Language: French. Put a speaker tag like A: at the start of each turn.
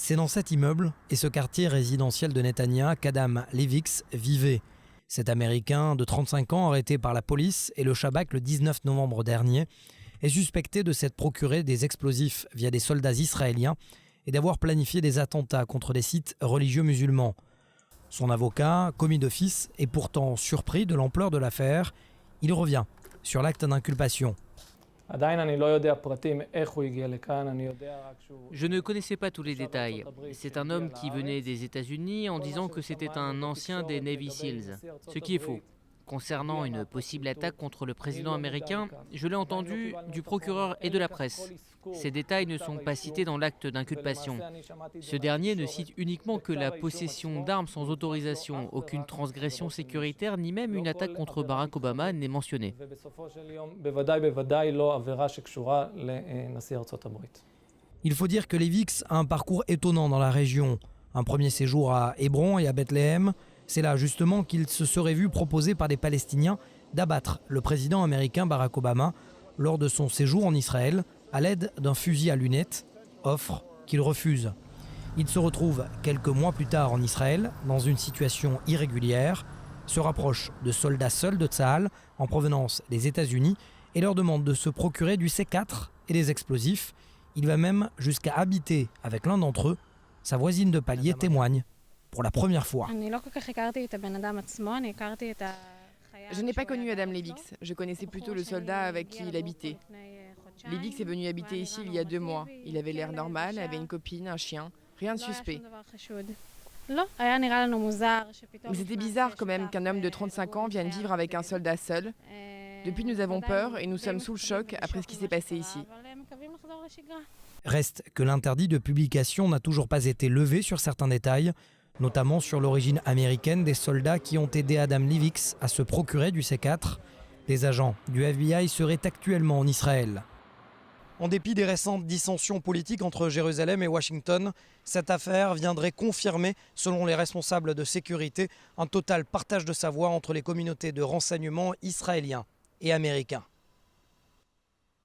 A: C'est dans cet immeuble et ce quartier résidentiel de Netanya qu'Adam Levix vivait. Cet Américain de 35 ans, arrêté par la police et le Shabak le 19 novembre dernier, est suspecté de s'être procuré des explosifs via des soldats israéliens et d'avoir planifié des attentats contre des sites religieux musulmans. Son avocat, commis d'office, est pourtant surpris de l'ampleur de l'affaire. Il revient sur l'acte d'inculpation.
B: Je ne connaissais pas tous les détails. C'est un homme qui venait des États-Unis en disant que c'était un ancien des Navy Seals, ce qui est faux. Concernant une possible attaque contre le président américain, je l'ai entendu du procureur et de la presse. Ces détails ne sont pas cités dans l'acte d'inculpation. Ce dernier ne cite uniquement que la possession d'armes sans autorisation. Aucune transgression sécuritaire ni même une attaque contre Barack Obama n'est mentionnée.
A: Il faut dire que Levix a un parcours étonnant dans la région. Un premier séjour à Hébron et à Bethléem. C'est là justement qu'il se serait vu proposer par des Palestiniens d'abattre le président américain Barack Obama lors de son séjour en Israël à l'aide d'un fusil à lunettes, offre qu'il refuse. Il se retrouve quelques mois plus tard en Israël dans une situation irrégulière, se rapproche de soldats seuls de Tsahal en provenance des États-Unis et leur demande de se procurer du C4 et des explosifs. Il va même jusqu'à habiter avec l'un d'entre eux. Sa voisine de palier témoigne pour la première fois.
C: Je n'ai pas connu Adam Levix, je connaissais plutôt le soldat avec qui il habitait. Levix est venu habiter ici il y a 2 mois. Il avait l'air normal, avait une copine, un chien, rien de suspect. Mais c'était bizarre quand même qu'un homme de 35 ans vienne vivre avec un soldat seul. Depuis, nous avons peur et nous sommes sous le choc après ce qui s'est passé ici.
A: Reste que l'interdit de publication n'a toujours pas été levé sur certains détails, notamment sur l'origine américaine des soldats qui ont aidé Adam Levix à se procurer du C4. Des agents du FBI seraient actuellement en Israël. En dépit des récentes dissensions politiques entre Jérusalem et Washington, cette affaire viendrait confirmer, selon les responsables de sécurité, un total partage de savoir entre les communautés de renseignement israéliens et américains.